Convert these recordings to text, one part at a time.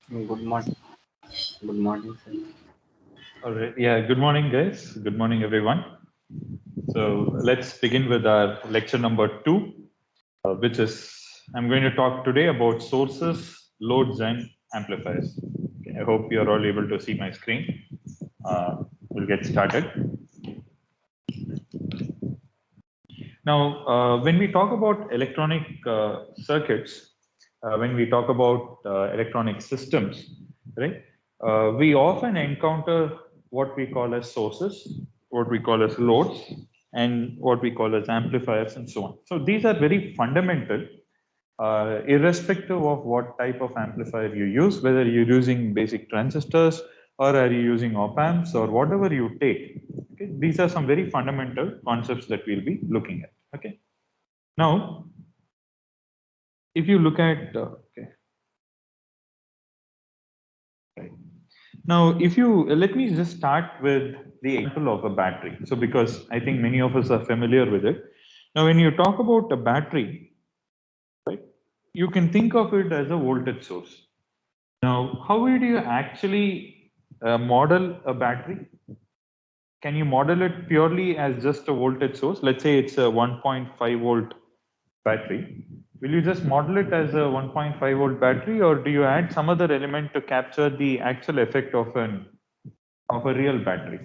Good morning. Good morning, sir. All right. Yeah. Good morning, guys. Good morning, everyone. So let's begin with our lecture number 2, which is I'm going to talk today about sources, loads, and amplifiers. Okay, I hope you're all able to see my screen. We'll get started. Now, when we talk about electronic circuits, when we talk about electronic systems, right, we often encounter what we call as sources, what we call as loads, and what we call as amplifiers, and so on. So these are very fundamental, irrespective of what type of amplifier you use, whether you're using basic transistors or are you using op amps or whatever you take. Okay, these are some very fundamental concepts that we'll be looking at. Okay, now if you look at okay, right. Now if you let me just start with the example of a battery. So because I think many of us are familiar with it. Now when you talk about a battery, right, you can think of it as a voltage source. Now, how would you actually model a battery? Can you model it purely as just a voltage source? Let's say it's a 1.5 volt battery. Will you just model it as a 1.5 volt battery, or do you add some other element to capture the actual effect of a real battery?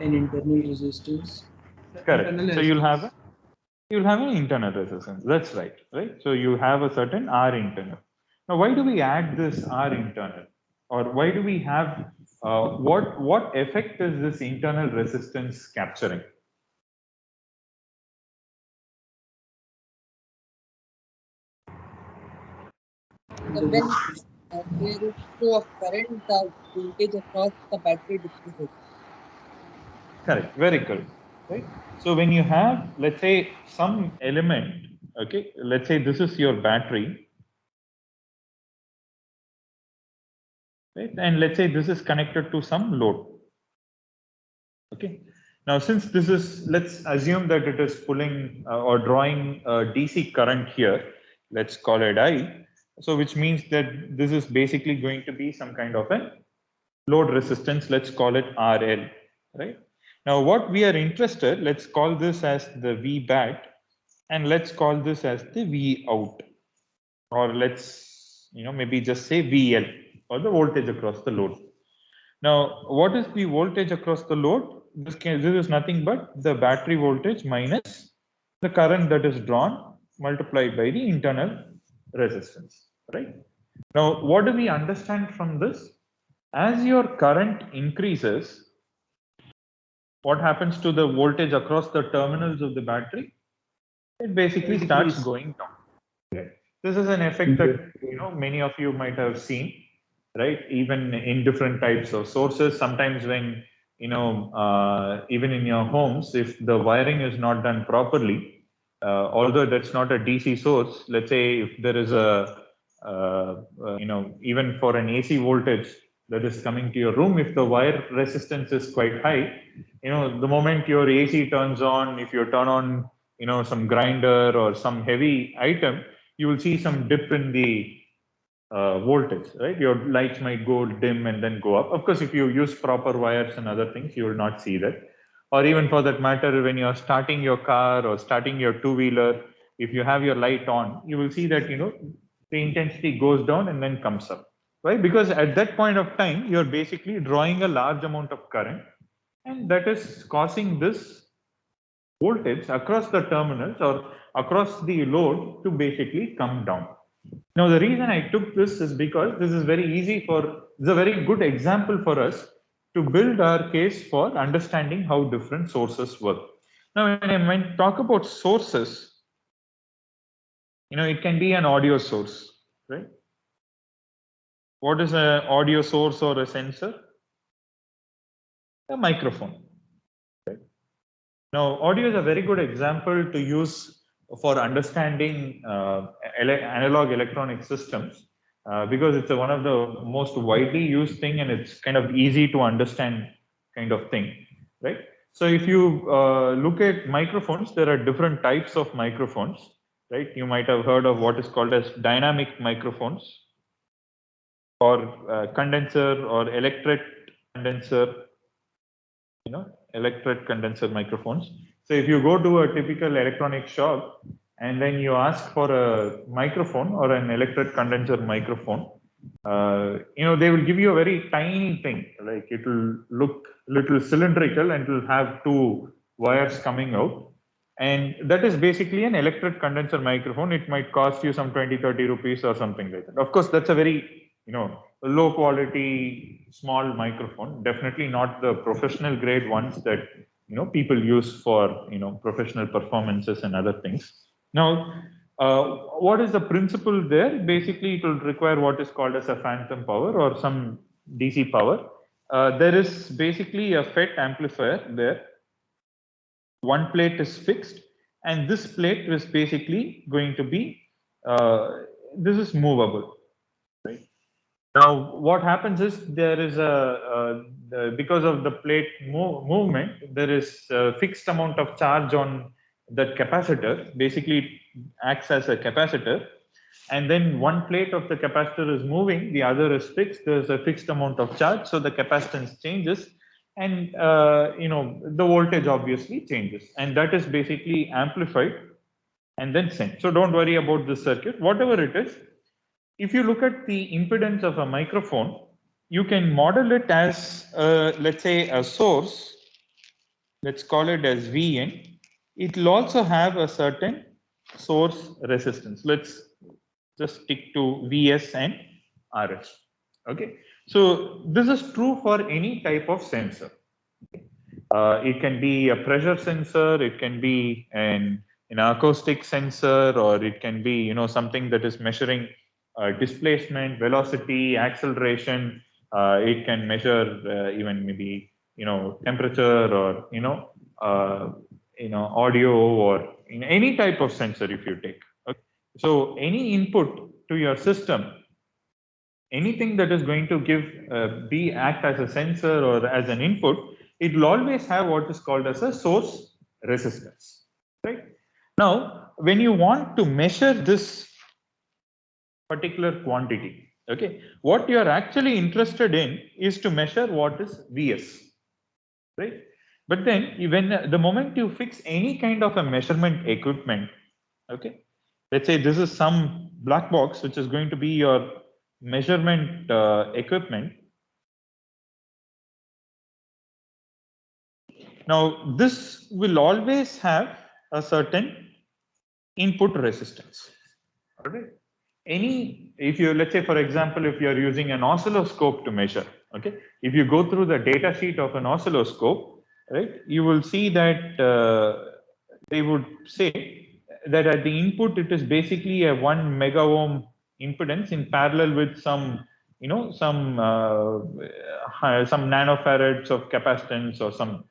An internal resistance. Correct. Internal So resistance. you'll have an internal resistance. That's right, right? So you have a certain R internal. Now, why do we add this R internal, or why do we have what effect is this internal resistance capturing? The When resistance. there is flow of current, the voltage across the battery decreases. Correct. Very good. Right. So when you have, let's say, some element, okay, let's say this is your battery, right, and let's say this is connected to some load. Okay. Now, since this is, let's assume that it is pulling or drawing a DC current here, let's call it I. So, which means that this is basically going to be some kind of a load resistance. Let's call it RL, right? Now, what we are interested, let's call this as the V bat, and let's call this as the V out, or let's maybe just say VL, or the voltage across the load. Now, what is the voltage across the load? This is nothing but the battery voltage minus the current that is drawn multiplied by the internal resistance, right? Now, what do we understand from this? As your current increases, what happens to the voltage across the terminals of the battery? It basically starts Decrease. going down. Right. This is an effect that many of you might have seen, right? Even in different types of sources. Sometimes when even in your homes, if the wiring is not done properly, although that's not a DC source, let's say if there is even for an AC voltage that is coming to your room, if the wire resistance is quite high, the moment your AC turns on, if you turn on some grinder or some heavy item, you will see some dip in the voltage, right? Your lights might go dim and then go up. Of course, if you use proper wires and other things, you will not see that. Or even for that matter, when you're starting your car or starting your two-wheeler, if you have your light on, you will see that the intensity goes down and then comes up, right? Because at that point of time, you're basically drawing a large amount of current, and that is causing this voltage across the terminals or across the load to basically come down. Now, the reason I took this is because this is very easy it's a very good example for us to build our case for understanding how different sources work. Now, when I talk about sources, it can be an audio source, right? What is an audio source or a sensor? A microphone. Now, audio is a very good example to use for understanding analog electronic systems because it's one of the most widely used thing and it's kind of easy to understand kind of thing, right? So if you look at microphones, there are different types of microphones, right? You might have heard of what is called as dynamic microphones. or condenser or electret condenser, electret condenser microphones. So if you go to a typical electronic shop and then you ask for a microphone or an electret condenser microphone, they will give you a very tiny thing, like it will look little cylindrical and it will have two wires coming out. And that is basically an electret condenser microphone. It might cost you some 20-30 rupees or something like that. Of course, that's a very, low quality small microphone, definitely not the professional grade ones that, people use for, professional performances and other things. Now, what is the principle there? Basically, it will require what is called as a phantom power or some DC power. There is basically a FET amplifier there. One plate is fixed, and this plate is basically going to be, this is movable, right? Now, what happens is there is because of the plate movement, there is a fixed amount of charge on that capacitor. Basically, it acts as a capacitor. And then one plate of the capacitor is moving, the other is fixed. There's a fixed amount of charge, so the capacitance changes. And, the voltage obviously changes. And that is basically amplified and then sent. So don't worry about this circuit, whatever it is. If you look at the impedance of a microphone, you can model it as, let's say, a source. Let's call it as Vn. It will also have a certain source resistance. Let's just stick to Vs and Rs. Okay. So this is true for any type of sensor. It can be a pressure sensor. It can be an acoustic sensor, or it can be, something that is measuring displacement, velocity, acceleration. It can measure even maybe temperature or audio or any type of sensor if you take. Okay. So any input to your system, anything that is going to give act as a sensor or as an input, it will always have what is called as a source resistance. Right now, when you want to measure this particular quantity, okay, what you are actually interested in is to measure what is Vs, right? But then when the moment you fix any kind of a measurement equipment, okay, let's say this is some black box which is going to be your measurement equipment. Now this will always have a certain input resistance. All right. If you, let's say, for example, if you're using an oscilloscope to measure, okay, if you go through the data sheet of an oscilloscope, right, you will see that they would say that at the input, it is basically a 1 mega ohm impedance in parallel with some, some nanofarads of capacitance or some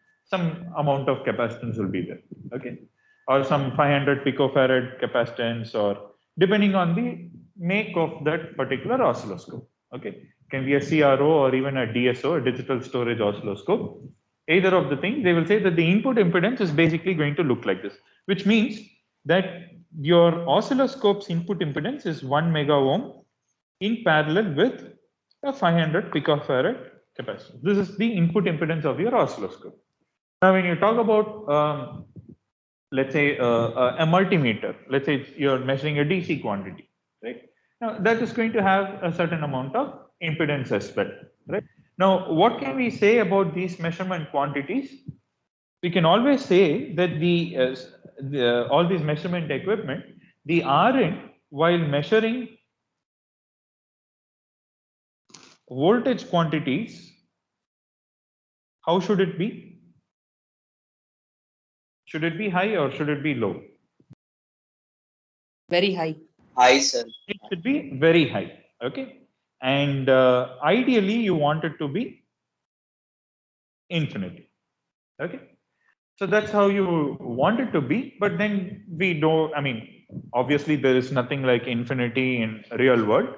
amount of capacitance will be there, okay, or some 500 picofarad capacitance, or depending on the make of that particular oscilloscope. Okay, it can be a CRO or even a DSO, a digital storage oscilloscope. Either of the things, they will say that the input impedance is basically going to look like this, which means that your oscilloscope's input impedance is 1 mega ohm in parallel with a 500 picofarad capacitor. This is the input impedance of your oscilloscope. Now, when you talk about let's say a multimeter, let's say you're measuring a DC quantity, right? Now that is going to have a certain amount of impedance as well, right? Now, what can we say about these measurement quantities? We can always say that all these measurement equipment, the Rn, while measuring voltage quantities, how should it be? Should it be high or should it be low? Very high. High, sir. It should be very high. Okay. And ideally, you want it to be infinity. Okay. So that's how you want it to be. But then we don't, I mean, obviously, there is nothing like infinity in real world.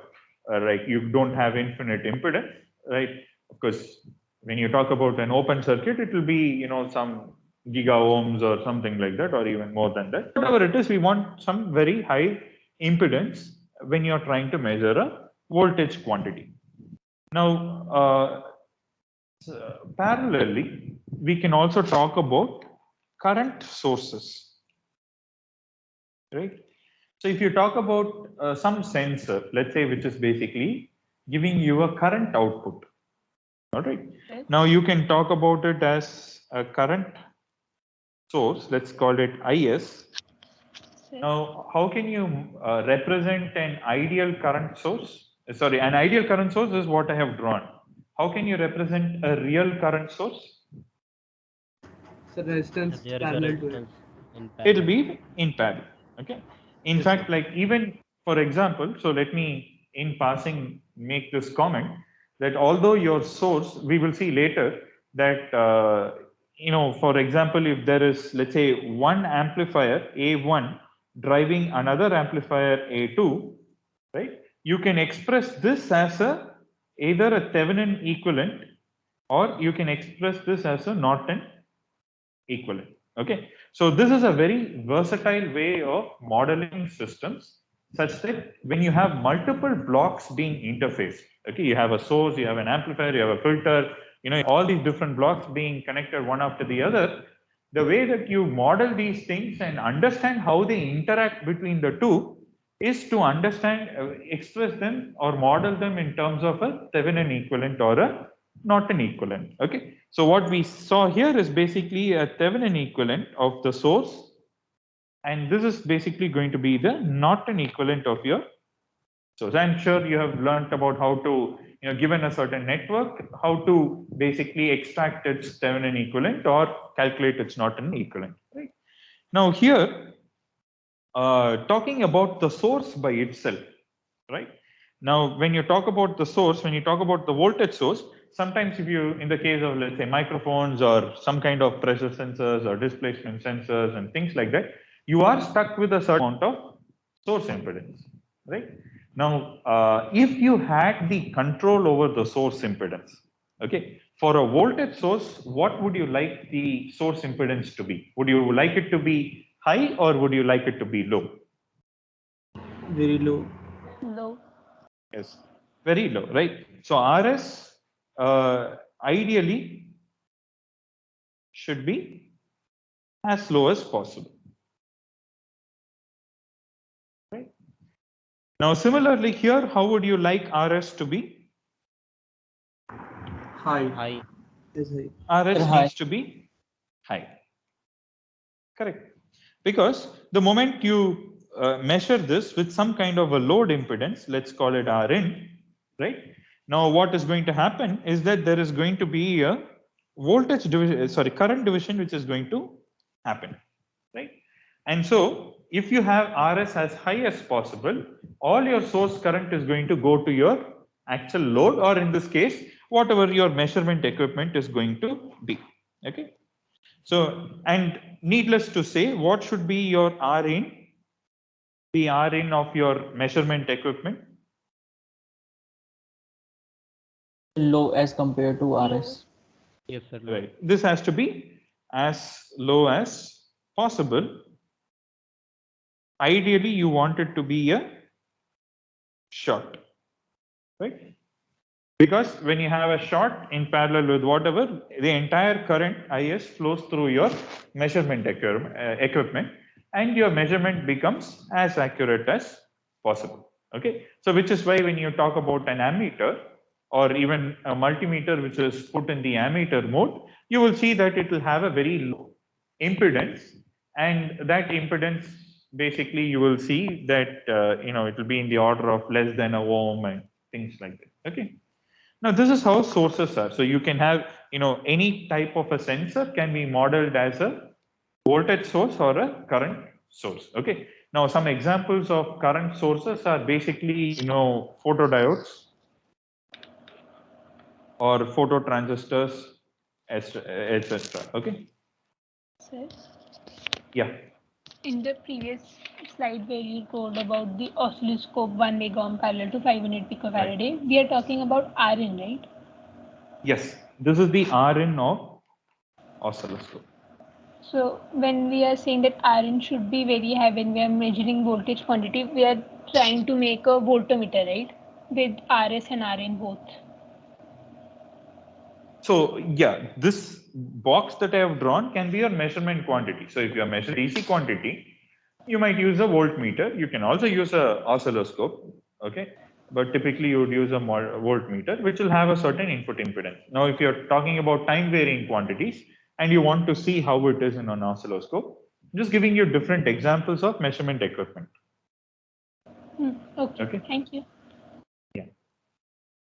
Like you don't have infinite impedance, right? Of course, when you talk about an open circuit, it will be, some giga ohms or something like that, or even more than that. Whatever it is, we want some very high impedance when you're trying to measure a voltage quantity. Now, parallelly, we can also talk about current sources, right? So if you talk about some sensor, let's say, which is basically giving you a current output, all right? Yes. Now you can talk about it as a current source, let's call it IS. Yes. Now, how can you represent an ideal current source? Sorry, an ideal current source is what I have drawn. How can you represent a real current source? So resistance There is a parallel to it. resistance in It'll parallel. be in parallel. Okay. In Yes, fact, sir. like even for example, so let me in passing make this comment that although your source, we will see later that for example, if there is, let's say, one amplifier A1 driving another amplifier A2, right? You can express this as either a Thevenin equivalent, or you can express this as a Norton equivalent. Okay, so this is a very versatile way of modeling systems, such that when you have multiple blocks being interfaced, okay, you have a source, you have an amplifier, you have a filter, all these different blocks being connected one after the other, the way that you model these things and understand how they interact between the two is to understand, express them or model them in terms of a Thevenin equivalent or a Norton equivalent. Okay, so what we saw here is basically a Thevenin equivalent of the source, and this is basically going to be the Norton equivalent of your source. I'm sure you have learned about how to, given a certain network, how to basically extract its Thevenin equivalent or calculate its Norton equivalent. Right now, here talking about the source by itself, right? Now, when you talk about the source, when you talk about the voltage source, sometimes if you, in the case of, let's say, microphones or some kind of pressure sensors or displacement sensors and things like that, you are stuck with a certain amount of source impedance, right? Now, if you had the control over the source impedance, okay, for a voltage source, what would you like the source impedance to be? Would you like it to be high or would you like it to be low? Very low. Low. Yes, very low, right? So RS ideally should be as low as possible. Right? Now, similarly here, how would you like RS to be? High. High. Is high. RS High. needs to be high. Correct. Because the moment you measure this with some kind of a load impedance, let's call it Rin, right? Now, what is going to happen is that there is going to be a voltage division, current division, which is going to happen, right? And so, if you have RS as high as possible, all your source current is going to go to your actual load, or in this case, whatever your measurement equipment is going to be, okay? So, and needless to say, what should be your Rin? The Rin of your measurement equipment? Low as compared to RS. Yes, sir. Low. Right. This has to be as low as possible. Ideally, you want it to be a short, right? Because when you have a short in parallel with whatever, the entire current IS flows through your measurement equipment, and your measurement becomes as accurate as possible. Okay, so which is why when you talk about an ammeter or even a multimeter which is put in the ammeter mode, you will see that it will have a very low impedance, and that impedance basically you will see that it will be in the order of less than a ohm and things like that. Okay. Now, this is how sources are. So you can have, any type of a sensor can be modeled as a voltage source or a current source. Okay. Now, some examples of current sources are basically, photodiodes or phototransistors, etc. Okay. Sir, Yeah. in the previous slide where you told about the oscilloscope 1 mega ohm parallel to 500 picofarad, we are talking about Rin, right? Yes. This is the Rin of oscilloscope. So when we are saying that Rin should be very high when we are measuring voltage quantity, we are trying to make a voltmeter, right? With RS and Rin both. So yeah, this box that I have drawn can be your measurement quantity. So if you are measuring DC quantity, you might use a voltmeter. You can also use a oscilloscope, okay? But typically you would use a voltmeter, which will have a certain input impedance. Now, if you're talking about time varying quantities and you want to see how it is in an oscilloscope, I'm just giving you different examples of measurement equipment. Okay, thank you. Yeah,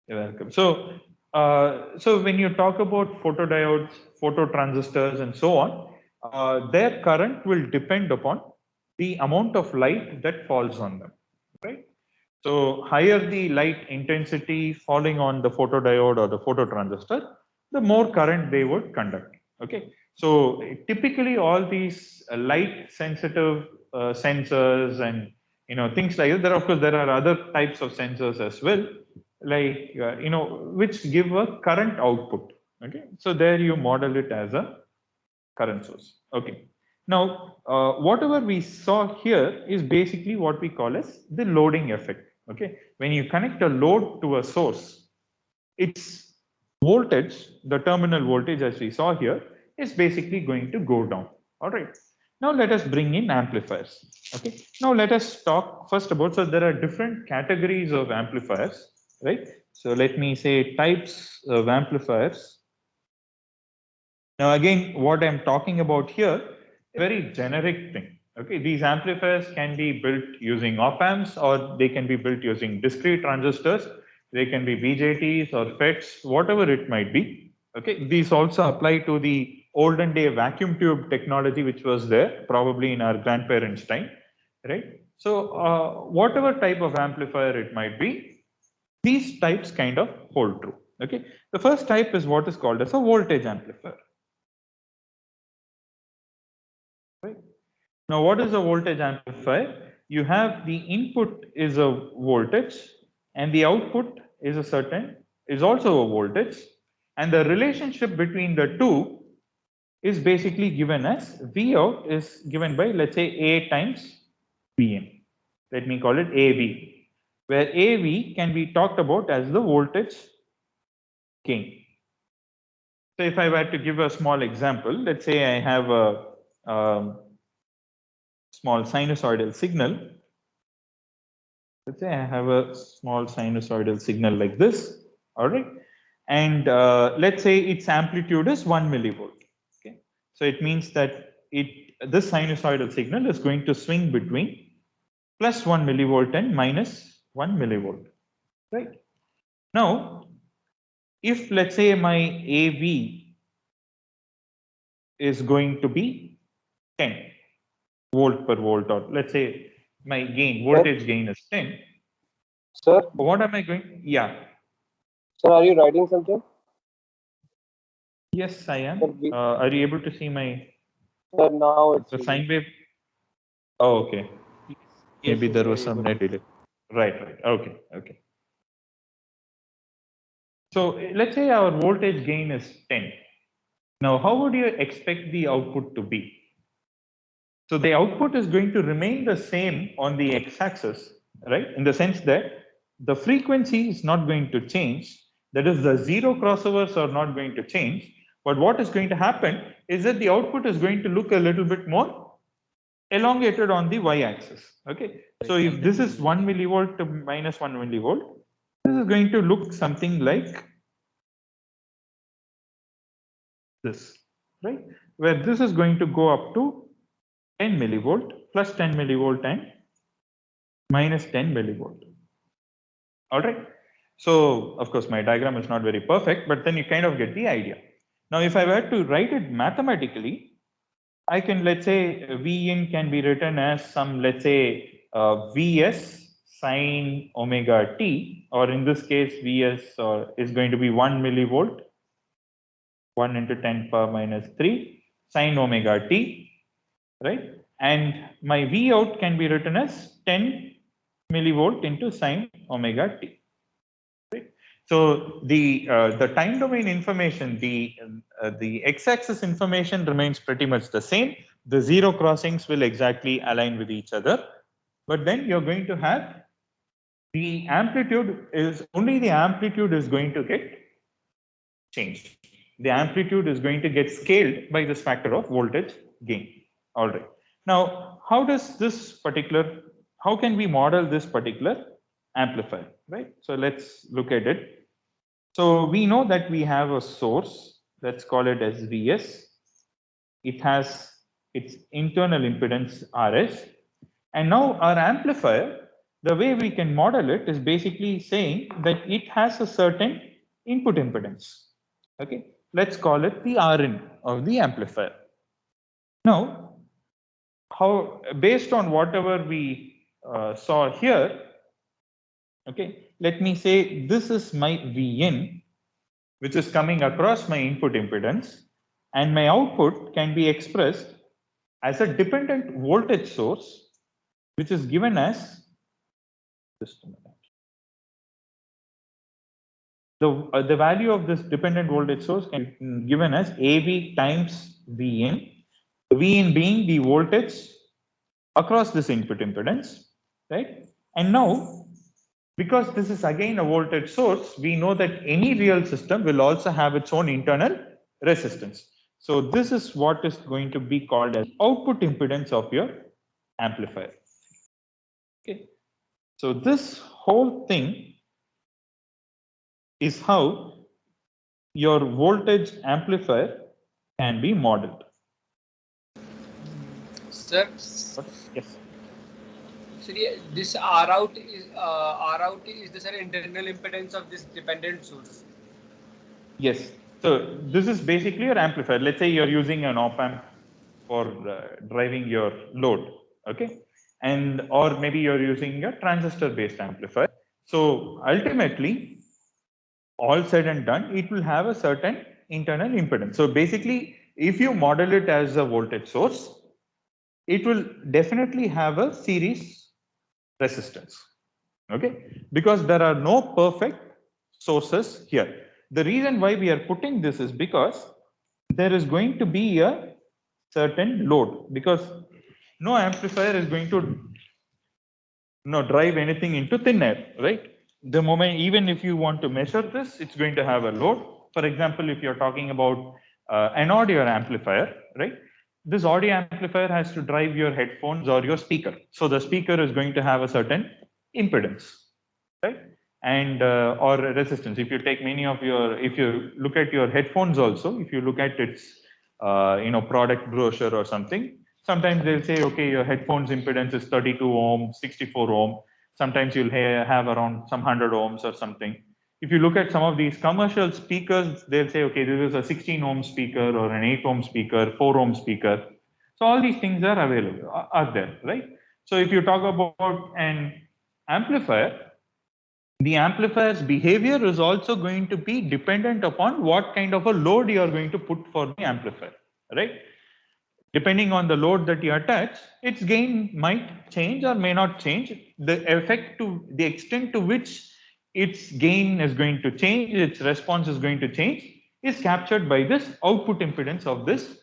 you're welcome. So, so when you talk about photodiodes, phototransistors, and so on, their current will depend upon the amount of light that falls on them, right? So higher the light intensity falling on the photodiode or the phototransistor, the more current they would conduct. Okay. So typically all these light sensitive sensors and things like that. There, of course, there are other types of sensors as well, like which give a current output. Okay. So there you model it as a current source. Okay. Now, whatever we saw here is basically what we call as the loading effect. Okay. When you connect a load to a source, its voltage, the terminal voltage as we saw here, is basically going to go down. All right. Now let us bring in amplifiers. Okay. Now let us talk first about, so there are different categories of amplifiers, right? So let me say types of amplifiers. Now again, what I'm talking about here, very generic thing. Okay, these amplifiers can be built using op-amps, or they can be built using discrete transistors. They can be BJTs or FETs, whatever it might be. Okay, these also apply to the olden day vacuum tube technology, which was there probably in our grandparents' time, right? So whatever type of amplifier it might be, these types kind of hold true. Okay, the first type is what is called as a voltage amplifier. Right. Now, what is a voltage amplifier? You have the input is a voltage and the output is also a voltage, and the relationship between the two is basically given as V out is given by, let's say, A times Vm. Let me call it AV, where AV can be talked about as the voltage gain. So if I were to give a small example, let's say I have a small sinusoidal signal. Let's say I have a small sinusoidal signal like this, all right? And let's say its amplitude is 1 millivolt. Okay, so it means that this sinusoidal signal is going to swing between plus 1 millivolt and minus 1 millivolt, right? Now, if let's say my AV is going to be 10 volt per volt, or let's say my voltage gain is 10. Sir? What am I going? Yeah. Sir, are you writing something? Yes, I am. Are you able to see my? Sir, now it's the sine wave? Oh, okay. Maybe there was some net delay. Right. Okay. So let's say our voltage gain is 10. Now, how would you expect the output to be? So the output is going to remain the same on the x-axis, right? In the sense that the frequency is not going to change. That is, the zero crossovers are not going to change. But what is going to happen is that the output is going to look a little bit more elongated on the y-axis. Okay. So if this is 1 millivolt to minus 1 millivolt, this is going to look something like this, right? Where this is going to go up to 10 millivolt, plus 10 millivolt and minus 10 millivolt. All right. So of course my diagram is not very perfect, but then you kind of get the idea. Now, if I were to write it mathematically, I can, let's say, V in can be written as some, let's say, Vs sine omega t, or in this case, Vs is going to be 1 millivolt, 1 into 10 power minus 3 sine omega t, right? And my V out can be written as 10 millivolt into sine omega t. Right? So the time domain information, the x-axis information remains pretty much the same. The zero crossings will exactly align with each other, but then you're going to have the amplitude is only the amplitude is going to get changed. the amplitude is going to get scaled by this factor of voltage gain. All right. Now, how can we model this particular amplifier, right? So let's look at it. So we know that we have a source, let's call it as Vs. It has its internal impedance Rs. And now our amplifier, the way we can model it is basically saying that it has a certain input impedance. Okay, let's call it the Rin of the amplifier. Now, based on whatever we saw here, okay, let me say this is my Vin, which is coming across my input impedance, and my output can be expressed as a dependent voltage source, which is given as, just a minute. The value of this dependent voltage source can be given as AV times Vin, Vin being the voltage across this input impedance, right? And now, because this is again a voltage source, we know that any real system will also have its own internal resistance. So this is what is going to be called as output impedance of your amplifier. Okay, so this whole thing is how your voltage amplifier can be modeled. Sir, Yes. so this Rout is the sir internal impedance of this dependent source. Yes. So this is basically your amplifier. Let's say you're using an op amp for driving your load, okay? And or maybe you're using a transistor-based amplifier. So ultimately, all said and done, it will have a certain internal impedance. So basically, if you model it as a voltage source, it will definitely have a series resistance, okay? Because there are no perfect sources here. The reason why we are putting this is because there is going to be a certain load, because no amplifier is going to drive anything into thin air, right? The moment, even if you want to measure this, it's going to have a load. For example, if you're talking about an audio amplifier, right? This audio amplifier has to drive your headphones or your speaker. So the speaker is going to have a certain impedance, right? And or resistance. If you take many of your, if you look at your headphones also, if you look at its product brochure or something, sometimes they'll say, okay, your headphones impedance is 32 ohm, 64 ohm. Sometimes you'll have around some 100 ohms or something. If you look at some of these commercial speakers, they'll say, okay, this is a 16 ohm speaker or an 8 ohm speaker, 4 ohm speaker. So all these things are available, are there, right? So if you talk about an amplifier, the amplifier's behavior is also going to be dependent upon what kind of a load you are going to put for the amplifier, right? Depending on the load that you attach, its gain might change or may not change. The effect to the extent to which its gain is going to change, its response is going to change, is captured by this output impedance of this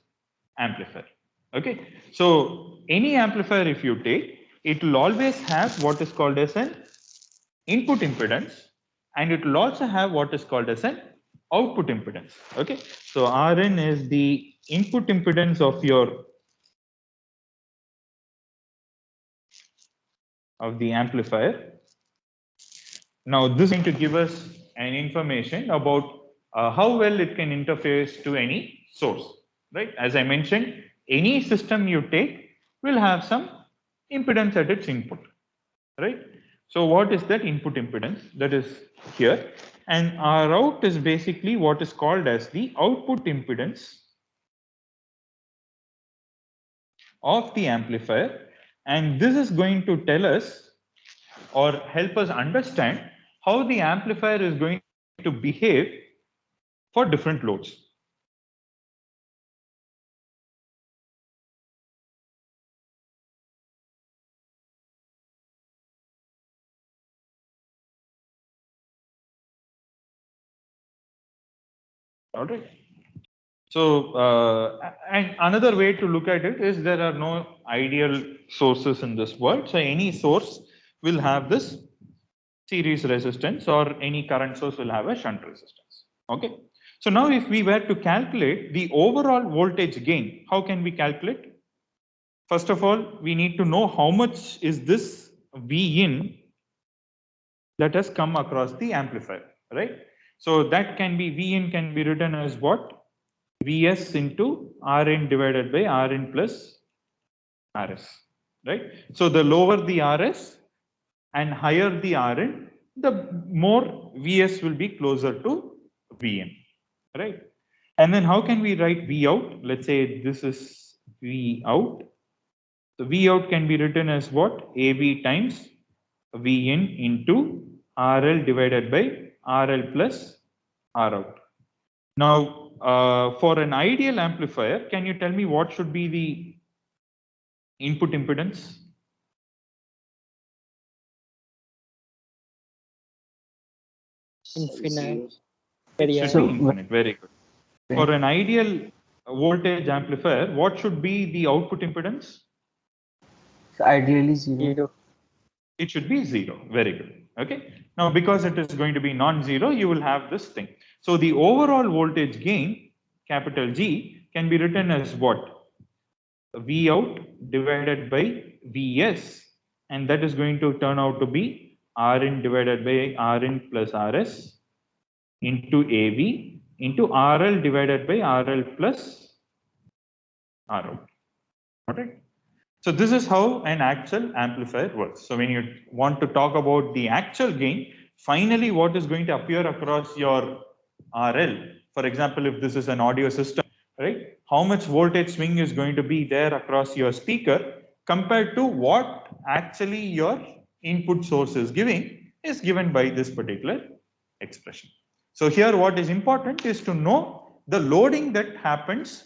amplifier. Okay, so any amplifier, if you take, it will always have what is called as an input impedance, and it will also have what is called as an output impedance. Okay, so Rn is the input impedance of the amplifier. Now this is going to give us an information about how well it can interface to any source, right? As I mentioned, any system you take will have some impedance at its input, right? So what is that input impedance? That is here. And Rout is basically what is called as the output impedance of the amplifier. And this is going to tell us or help us understand how the amplifier is going to behave for different loads. All right. So, and another way to look at it is there are no ideal sources in this world. So any source will have this series resistance, or any current source will have a shunt resistance. Okay. So now if we were to calculate the overall voltage gain, how can we calculate? First of all, we need to know how much is this V in that has come across the amplifier, right? So that can be V in can be written as what? Vs into Rn divided by Rn plus Rs, right? So the lower the Rs and higher the Rn, the more Vs will be closer to Vn, right? And then how can we write V out? Let's say this is V out. So V out can be written as what? AB times Vn into RL divided by RL plus R out. Now, for an ideal amplifier, can you tell me what should be the input impedance? Infinite. It should be infinite. Very good. For an ideal voltage amplifier, what should be the output impedance? So ideally zero. It should be 0. Very good. Okay. Now, because it is going to be non-zero, you will have this thing. So the overall voltage gain, capital G, can be written as what? V out divided by Vs, and that is going to turn out to be Rin divided by Rin plus Rs into AV into RL divided by RL plus R out. All right. So this is how an actual amplifier works. So when you want to talk about the actual gain, finally what is going to appear across your RL, for example, if this is an audio system, right? How much voltage swing is going to be there across your speaker compared to what actually your input source is giving is given by this particular expression. So here what is important is to know the loading that happens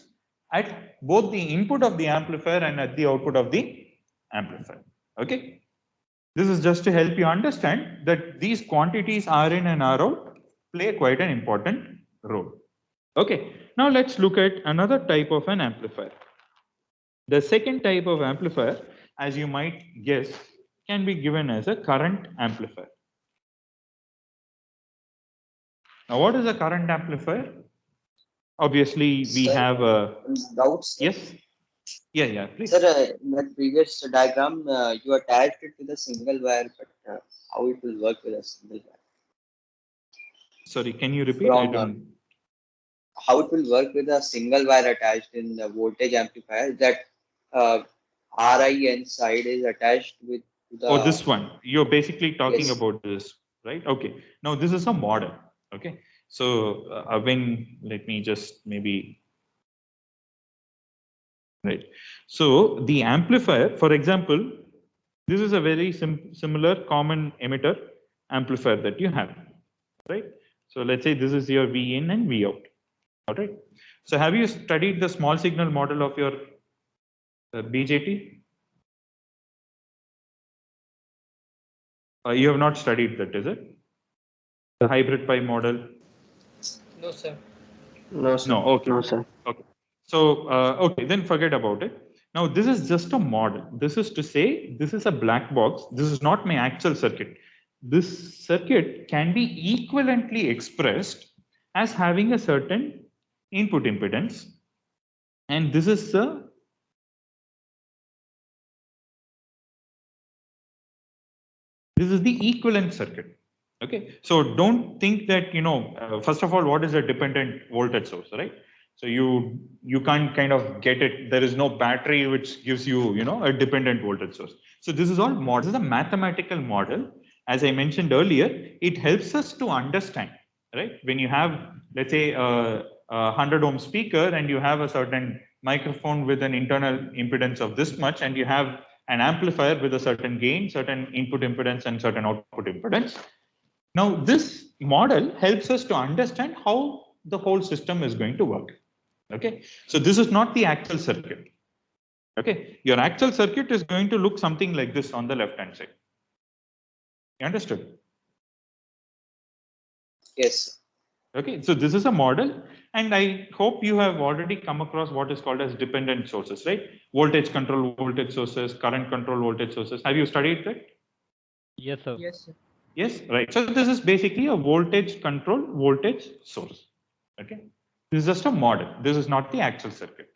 at both the input of the amplifier and at the output of the amplifier. Okay. This is just to help you understand that these quantities R in and R out play quite an important role. Okay. Now let's look at another type of an amplifier. The second type of amplifier, as you might guess, can be given as a current amplifier. Now, what is a current amplifier? Obviously, we have doubts. Yes. Yeah, please. Sir, in that previous diagram, you attached it with a single wire, but how it will work with a single wire? Sorry, can you repeat? I don't. How it will work with a single wire attached in the voltage amplifier? That RIN side is attached with the. Oh, this one. You're basically talking Yes. about this, right? Okay. Now this is a model. Okay. So let me just maybe. Right. So the amplifier, for example, this is a very similar common emitter amplifier that you have, right? So let's say this is your V in and V out. All right. So have you studied the small signal model of your BJT? You have not studied that, is it? The hybrid pi model? No, sir. No, sir. No. Okay. No, sir. Okay. So, okay, then forget about it. Now, this is just a model. This is to say, this is a black box. This is not my actual circuit. This circuit can be equivalently expressed as having a certain input impedance. And this is the equivalent circuit. Okay. So don't think that, first of all, what is a dependent voltage source, right? So you can't kind of get it. There is no battery which gives you, a dependent voltage source. So this is all model. This is a mathematical model. As I mentioned earlier, it helps us to understand, right? When you have, let's say, a 100 ohm speaker and you have a certain microphone with an internal impedance of this much, and you have an amplifier with a certain gain, certain input impedance, and certain output impedance. Now, this model helps us to understand how the whole system is going to work. Okay, so this is not the actual circuit. Okay, your actual circuit is going to look something like this on the left hand side. You understood? Yes. Okay, so this is a model, and I hope you have already come across what is called as dependent sources, right? Voltage control voltage sources, current control voltage sources. Have you studied that? Yes, sir. Yes, sir. Yes, right. So this is basically a voltage control voltage source. Okay, this is just a model. This is not the actual circuit.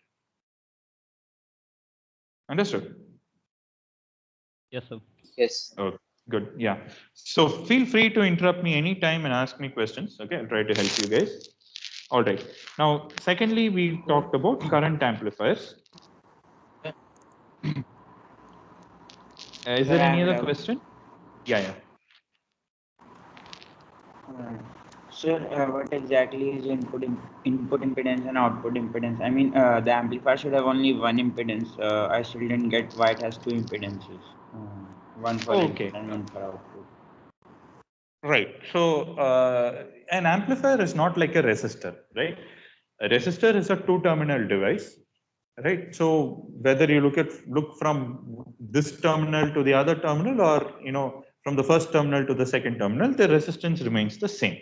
Understood? Yes, sir. Yes. Oh, good. Yeah. So feel free to interrupt me anytime and ask me questions. Okay, I'll try to help you guys. All right. Now, secondly, we talked about current amplifiers. Is there any other question? Yeah. Sir, what exactly is input impedance and output impedance? I mean, the amplifier should have only one impedance. I still didn't get why it has two impedances. One for input and one for output. Right. So an amplifier is not like a resistor, right? A resistor is a two-terminal device, right? So whether you look from this terminal to the other terminal, or from the first terminal to the second terminal, the resistance remains the same.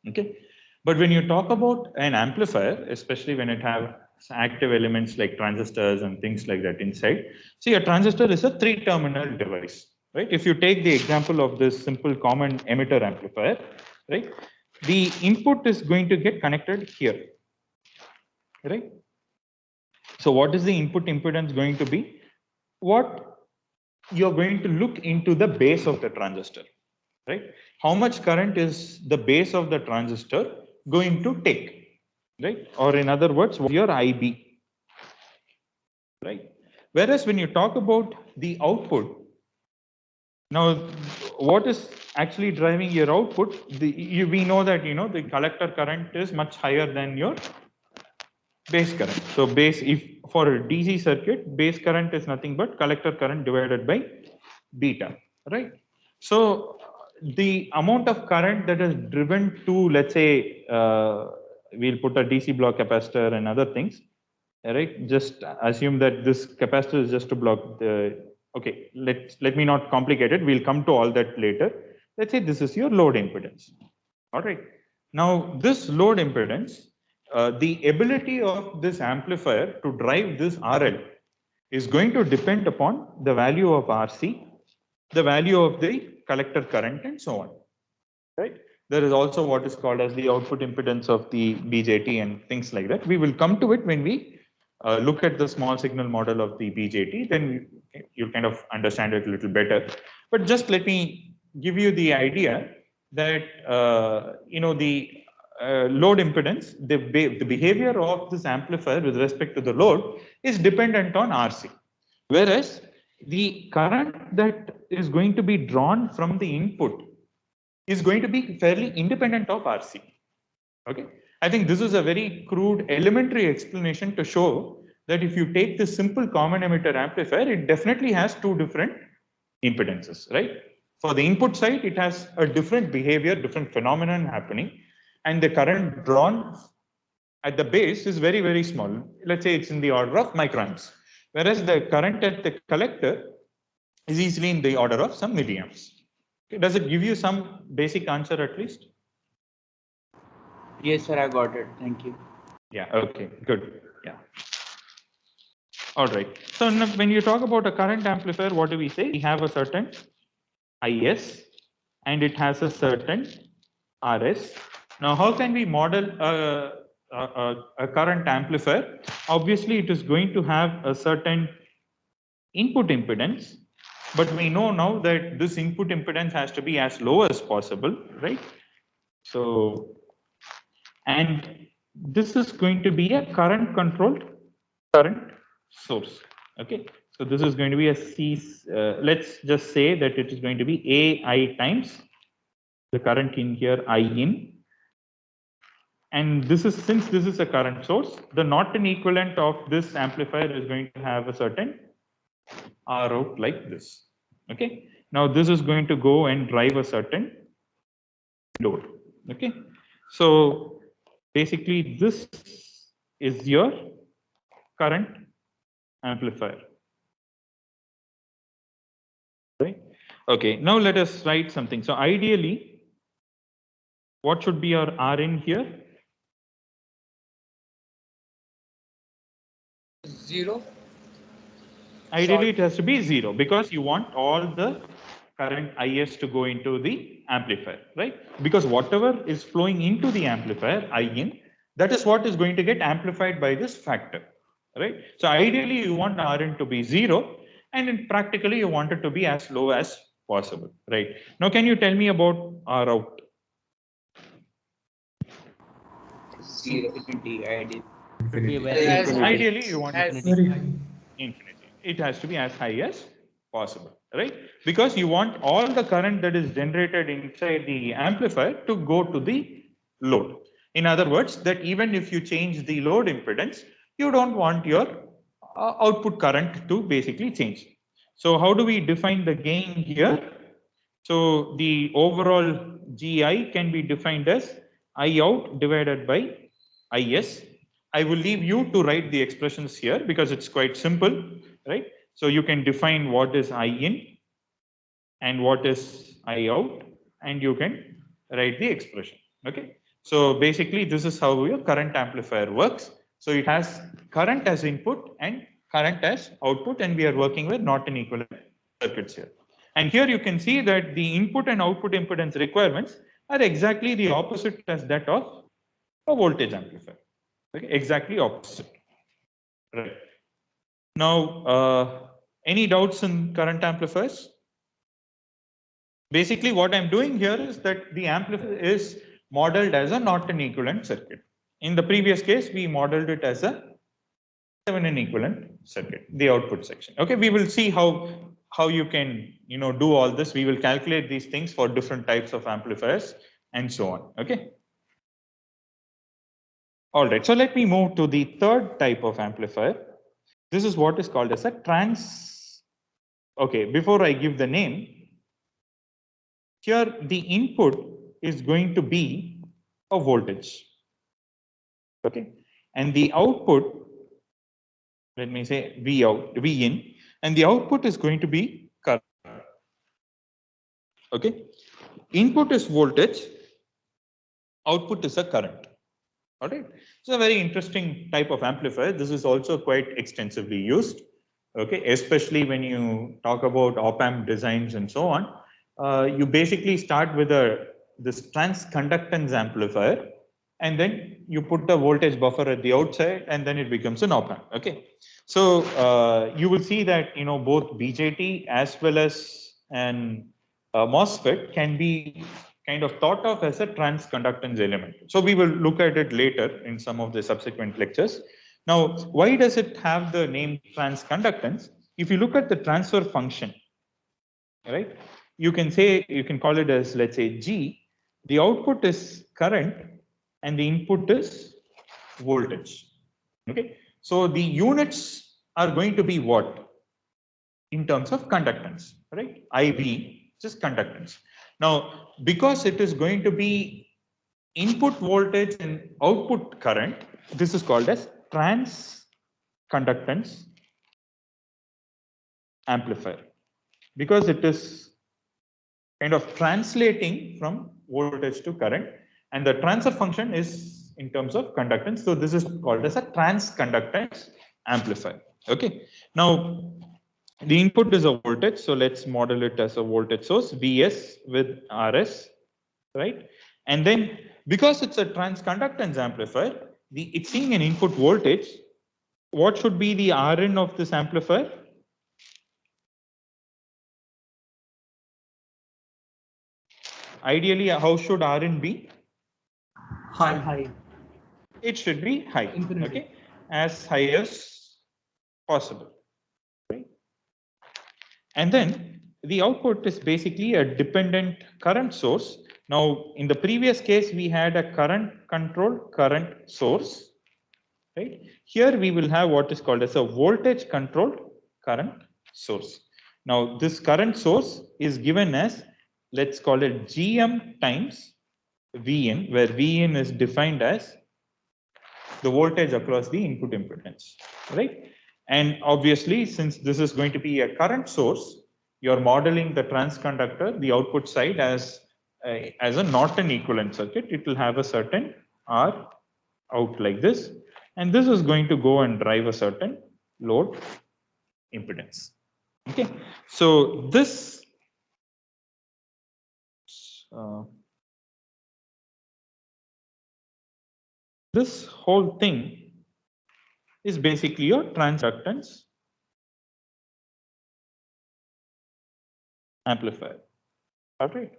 Okay. But when you talk about an amplifier, especially when it have active elements like transistors and things like that inside, see, a transistor is a three-terminal device. Right? If you take the example of this simple common emitter amplifier, right? The input is going to get connected here, right? So what is the input impedance going to be? What you're going to look into the base of the transistor, right? How much current is the base of the transistor going to take, right? Or in other words, what's your IB, right? Whereas when you talk about the output, now, what is actually driving your output? We know that the collector current is much higher than your base current. So if for a DC circuit, base current is nothing but collector current divided by beta, right? So the amount of current that is driven to, let's say, we'll put a DC block capacitor and other things, right? Just assume that this capacitor is just to block the. Okay, let me not complicate it. We'll come to all that later. Let's say this is your load impedance. All right. Now this load impedance, the ability of this amplifier to drive this RL is going to depend upon the value of RC, the value of the collector current, and so on. Right. There is also what is called as the output impedance of the BJT and things like that. We will come to it when we look at the small signal model of the BJT, then you'll kind of understand it a little better. But just let me give you the idea that the load impedance, the behavior of this amplifier with respect to the load is dependent on RC, whereas the current that is going to be drawn from the input is going to be fairly independent of RC. Okay. I think this is a very crude elementary explanation to show that if you take this simple common emitter amplifier, it definitely has two different impedances, right? For the input side, it has a different behavior, different phenomenon happening, and the current drawn at the base is very, very small. Let's say it's in the order of microamps, whereas the current at the collector is easily in the order of some milliamps. Okay. Does it give you some basic answer at least? Yes, sir, I got it. Thank you. Yeah, okay, good. Yeah. All right. So when you talk about a current amplifier, what do we say? We have a certain IS and it has a certain RS. Now, how can we model a current amplifier? Obviously, it is going to have a certain input impedance, but we know now that this input impedance has to be as low as possible, right? So, and this is going to be a current controlled current source. Okay, so this is going to be a C. Let's just say that it is going to be AI times the current in here I in, and this is, since this is a current source, the Norton equivalent of this amplifier is going to have a certain R out like this. Okay, now this is going to go and drive a certain load. Okay, so basically this is your current amplifier, right? Okay, now let us write something. So ideally, what should be your R in here? 0. Ideally, it has to be 0 because you want all the current IS to go into the amplifier, right? Because whatever is flowing into the amplifier, I in, That is what is going to get amplified by this factor, right? So ideally you want Rn to be 0, and in practically you want it to be as low as possible, right? Now can you tell me about R out? Infinity, ideally. Ideally you want it As infinity. It has to be as high as possible, right? Because you want all the current that is generated inside the amplifier to go to the load. In other words, that even if you change the load impedance, you don't want your output current to basically change. So how do we define the gain here? So the overall GI can be defined as I out divided by IS. I will leave you to write the expressions here because it's quite simple, right? So you can define what is I in and what is I out, and you can write the expression. Okay. So basically, this is how your current amplifier works. So it has current as input and current as output, and we are working with Norton equivalent circuits here. And here you can see that the input and output impedance requirements are exactly the opposite as that of a voltage amplifier. Okay, exactly opposite. Right. Now, any doubts in current amplifiers? Basically, what I'm doing here is that the amplifier is modeled as a Norton equivalent circuit. In the previous case, we modeled it as a Thevenin equivalent circuit, the output section. Okay, we will see how you can do all this. We will calculate these things for different types of amplifiers and so on. Okay. All right. So let me move to the third type of amplifier. This is what is called as a trans. Okay, before I give the name, here the input is going to be a voltage. Okay, and the output, let me say V out, V in, and the output is going to be current. Okay, input is voltage, output is a current. All right, it's a very interesting type of amplifier. This is also quite extensively used. Okay, especially when you talk about op-amp designs and so on. You basically start with this transconductance amplifier, and then you put the voltage buffer at the outside, and then it becomes an op-amp. Okay, so you will see that both BJT as well as an MOSFET can be kind of thought of as a transconductance element. So we will look at it later in some of the subsequent lectures. Now, why does it have the name transconductance? If you look at the transfer function, right, you can call it as, let's say, G. The output is current and the input is voltage. Okay, so the units are going to be what in terms of conductance, right? IV, just conductance. Now, because it is going to be input voltage and output current, this is called as transconductance amplifier, because it is kind of translating from voltage to current, and the transfer function is in terms of conductance. So this is called as a transconductance amplifier. Okay. Now, the input is a voltage, so let's model it as a voltage source, Vs with Rs, right? And then because it's a transconductance amplifier, it's seeing an input voltage. What should be the Rn of this amplifier? Ideally, how should Rn be? High. It should be high. Infinity. Okay, as high as possible. Right? And then the output is basically a dependent current source. Now, in the previous case, we had a current controlled current source. Right? Here we will have what is called as a voltage controlled current source. Now, this current source is given as, let's call it Gm times Vn, where Vn is defined as the voltage across the input impedance, right? And obviously, since this is going to be a current source, you're modeling the transconductor, the output side as a Norton equivalent circuit. It will have a certain R out like this, and this is going to go and drive a certain load impedance. Okay, so this This whole thing is basically your transductance amplifier. All right.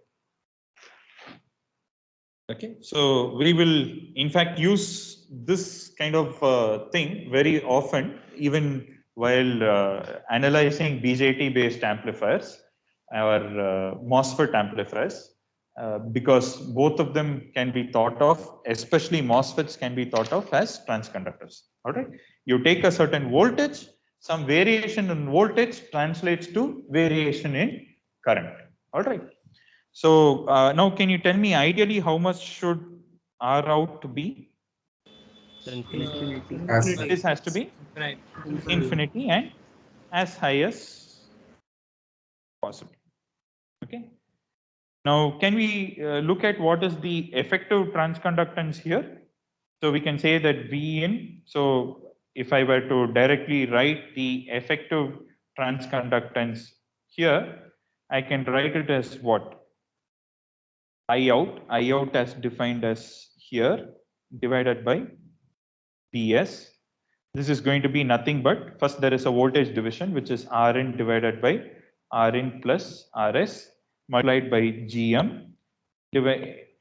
Okay, so we will in fact use this kind of thing very often, even while analyzing BJT based amplifiers or MOSFET amplifiers, because both of them can be thought of, especially MOSFETs can be thought of as transconductors. All right, you take a certain voltage, some variation in voltage translates to variation in current. All right. So now can you tell me ideally how much should R out be? Infinity. This has to be infinity and as high as possible. Okay. Now can we look at what is the effective transconductance here? So we can say that V in. So if I were to directly write the effective transconductance here, I can write it as what? I out as defined as here divided by Ps. This is going to be nothing but first there is a voltage division which is Rin divided by Rin plus Rs multiplied by Gm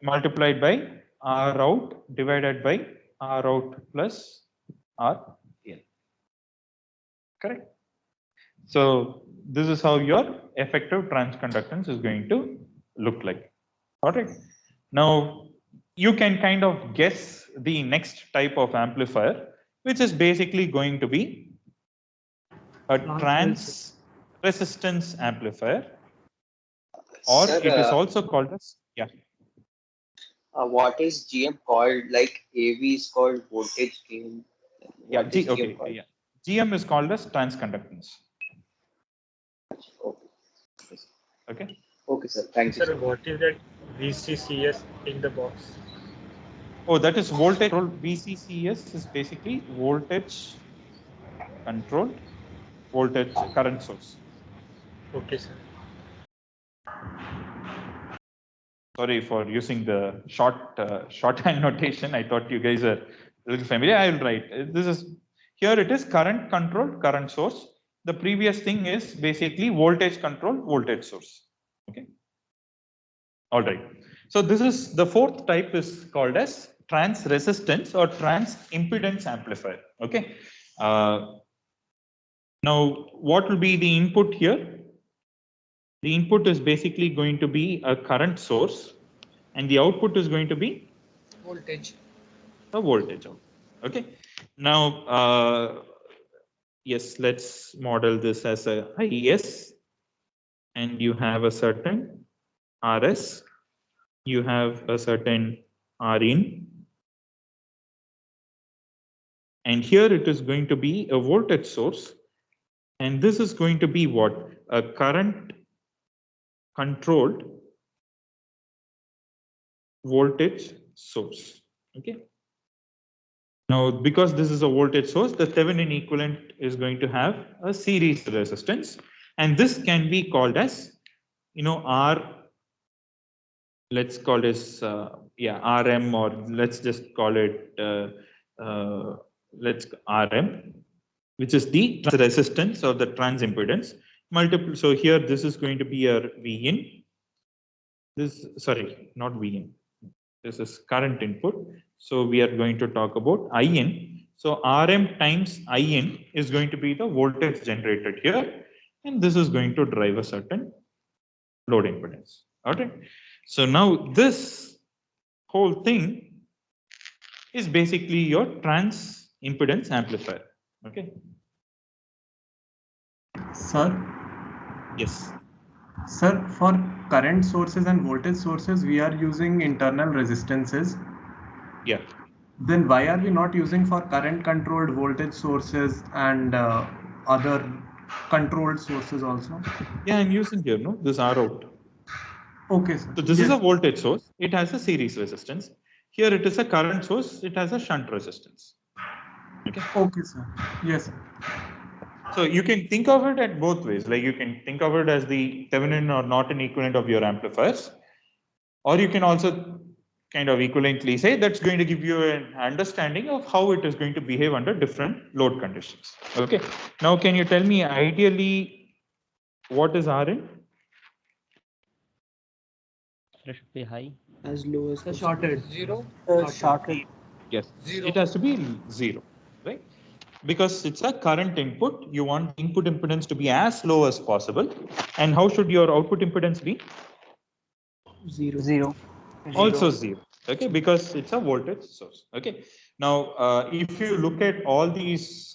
multiplied by R out divided by R out plus R in. Correct. So this is how your effective transconductance is going to look like. All right. Now you can kind of guess the next type of amplifier, which is basically going to be a trans resistance amplifier, or Sir, it is also called as what is GM called? Like AV is called voltage gain. What is GM called? GM is called as transconductance. Okay. Okay. Okay, sir. Thank you. Sir, what is that VCCS in the box? Oh, that is voltage control. VCCS is basically voltage controlled voltage current source. Okay, sir. Sorry for using the shorthand notation. I thought you guys are a little familiar. I will write. This is here. It is current controlled current source. The previous thing is basically voltage controlled voltage source. Okay. All right. So this is the fourth type is called as trans resistance or trans impedance amplifier. Okay. Now, what will be the input here? The input is basically going to be a current source, and the output is going to be voltage. A voltage output. Okay. Now, yes, let's model this as a IS, and you have a certain RS, you have a certain Rin, and here it is going to be a voltage source, and this is going to be what? A current controlled voltage source. Okay. Now, because this is a voltage source, the Thevenin equivalent is going to have a series resistance, and this can be called as, R. Let's call this RM, or let's just call it let's RM, which is the resistance or the trans impedance. Multiple. So here this is going to be a V in. This not V in. This is current input. So we are going to talk about IN. So RM times IN is going to be the voltage generated here, and this is going to drive a certain load impedance. All right. So now this whole thing is basically your trans impedance amplifier. Okay. Sir? Yes. Sir, for current sources and voltage sources, we are using internal resistances. Yeah. Then why are we not using for current controlled voltage sources and other controlled sources also? Yeah, I'm using here, this R out. Okay, sir. So this is a voltage source. It has a series resistance. Here it is a current source. It has a shunt resistance. Okay. Okay, sir. Yes, sir. So you can think of it at both ways. Like you can think of it as the Thevenin or Norton equivalent of your amplifiers, or you can also kind of equivalently say, that's going to give you an understanding of how it is going to behave under different load conditions. Okay. Now, can you tell me ideally what is Rn? It should be high. As low as Shorted. Zero. shorted. Yes. Zero. It has to be 0, right? Because it's a current input. You want input impedance to be as low as possible. And how should your output impedance be? Zero. Also 0. Okay, because it's a voltage source. Okay. Now, if you look at all these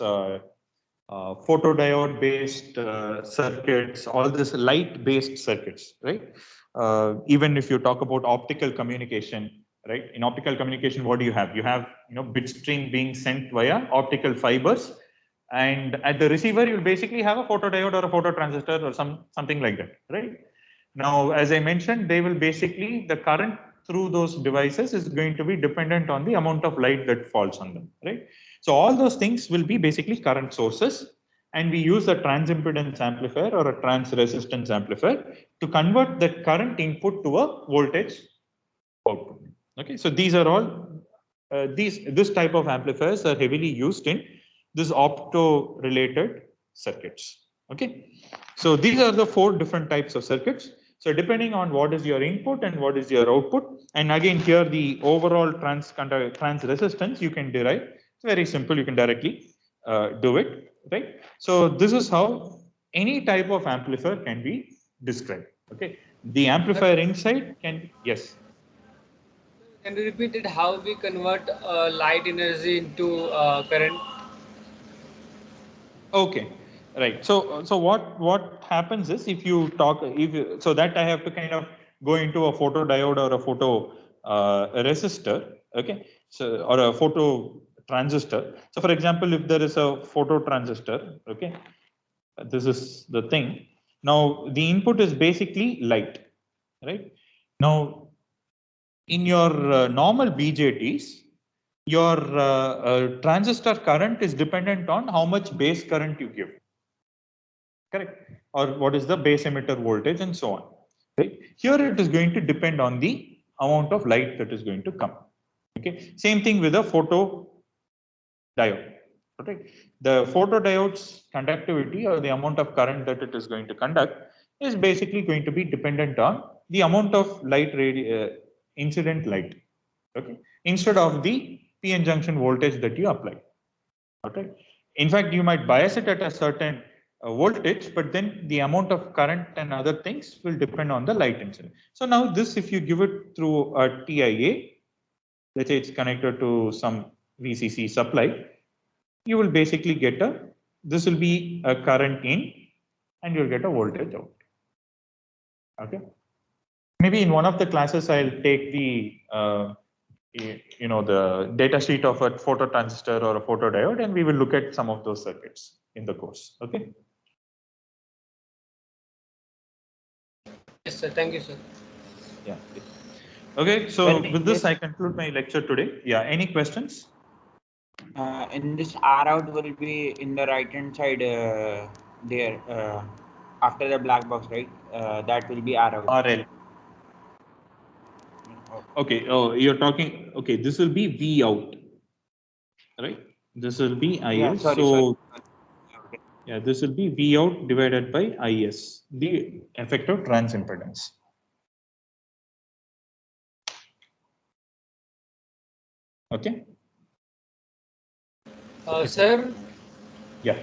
photodiode based circuits, all this light based circuits, right? Even if you talk about optical communication, right? In optical communication, what do you have? You have, bit stream being sent via optical fibers, and at the receiver, you'll basically have a photodiode or a phototransistor or something like that, right? Now, as I mentioned, they will basically, the current through those devices is going to be dependent on the amount of light that falls on them, right? So all those things will be basically current sources, and we use a transimpedance amplifier or a trans resistance amplifier to convert that current input to a voltage output. Okay, so these are all this type of amplifiers are heavily used in this opto related circuits. Okay, so these are the 4 different types of circuits. So depending on what is your input and what is your output, and again here the overall trans resistance you can derive. It's very simple. You can directly do it, right? So this is how any type of amplifier can be described. Okay, the amplifier inside can, yes. Can you repeat it? How we convert light energy into current? Okay, right. So what happens is, if you talk, so that I have to kind of go into a photodiode or a photo resistor, okay, so or a photo transistor. So for example, if there is a photo transistor, okay, this is the thing. Now the input is basically light, right? Now in your normal BJTs, your transistor current is dependent on how much base current you give, correct? Or what is the base emitter voltage and so on, right? Here it is going to depend on the amount of light that is going to come. Okay, same thing with a photo diode, right? The photodiode's conductivity or the amount of current that it is going to conduct is basically going to be dependent on the amount of light incident light, okay, instead of the PN junction voltage that you apply. Okay. In fact, you might bias it at a certain voltage, but then the amount of current and other things will depend on the light incident. So now this, if you give it through a TIA, let's say it's connected to some VCC supply, you will basically get this will be a current in, and you'll get a voltage out. Okay. Maybe in one of the classes, I'll take the the data sheet of a phototransistor or a photodiode, and we will look at some of those circuits in the course. Okay. Yes, sir. Thank you, sir. Yeah. Okay. So with this, I conclude my lecture today. Yeah. Any questions? In this R out will be in the right hand side there after the black box, right? That will be R out. RL. Okay. Oh, you're talking. Okay. This will be V out, right? This will be IL. Yeah, sorry. Okay. Yeah, this will be V out divided by IS, the effective trans impedance. Okay. Sir. Yeah.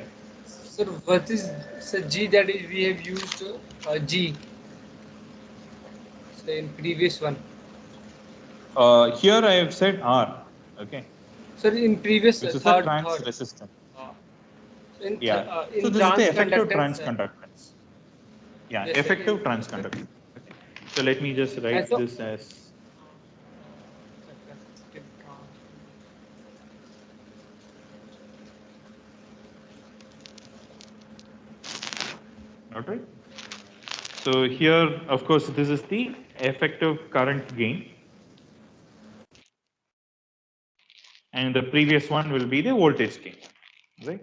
Sir, what is G that is we have used G? So in previous one. Here I have said R. Okay. Sir, in previous which is the trans resistance. In so this is the effective trans conductance. Yeah, yes, effective trans conductance. Okay. So let me just write this as. All right. So here, of course, this is the effective current gain. And the previous one will be the voltage gain, right?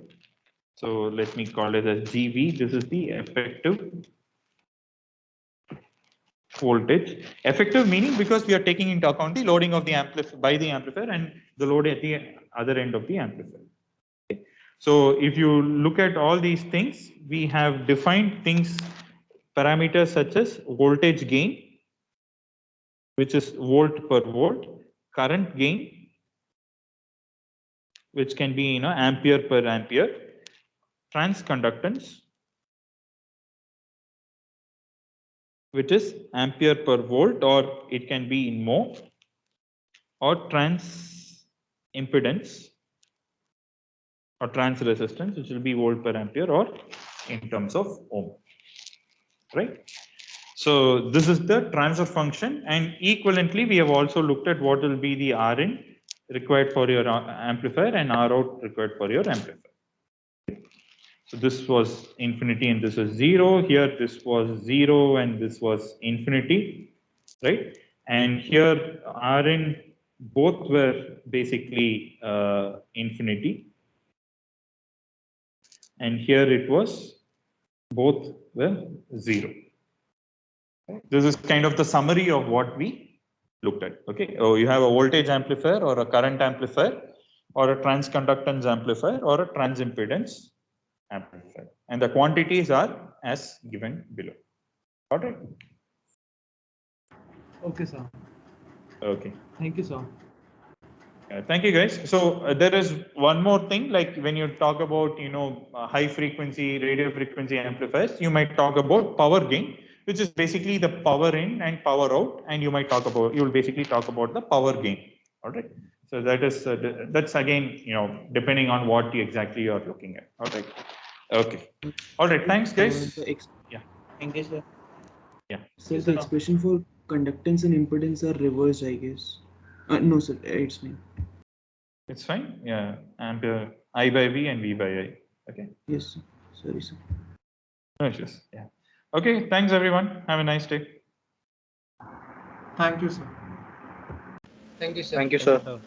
So let me call it as GV. This is the effective voltage. Effective meaning because we are taking into account the loading of the amplifier by the amplifier and the load at the other end of the amplifier. Okay. So if you look at all these things, we have defined things, parameters such as voltage gain, which is volt per volt, current gain, which can be ampere per ampere, transconductance, which is ampere per volt, or it can be in mho, or trans impedance or trans resistance, which will be volt per ampere or in terms of ohm, right? So this is the transfer function, and equivalently we have also looked at what will be the Rin required for your amplifier and Rout required for your amplifier. So this was infinity and this was 0. Here this was 0 and this was infinity, right? And here Rin both were basically infinity, and here it was both were 0. This is kind of the summary of what we looked at. Okay, oh, you have a voltage amplifier or a current amplifier or a transconductance amplifier or a transimpedance amplifier, and the quantities are as given below. All right. Okay, sir. Okay. Thank you, sir. Thank you, guys. So there is one more thing, like when you talk about high frequency, radio frequency amplifiers, you might talk about power gain, which is basically the power in and power out, and you will basically talk about the power gain. All right. So that is that's again depending on what exactly you are looking at. All right. Okay. All right. Thanks, guys. Yeah. Thank you, sir. Yeah. So the expression for conductance and impedance are reversed, I guess. No, sir. It's fine. It's fine. Yeah. Ampere I by V and V by I. Okay. Yes, sir. Sorry, sir. No issues. Yeah. Okay. Thanks, everyone. Have a nice day. Thank you, sir. Thank you, sir. Thank you, sir.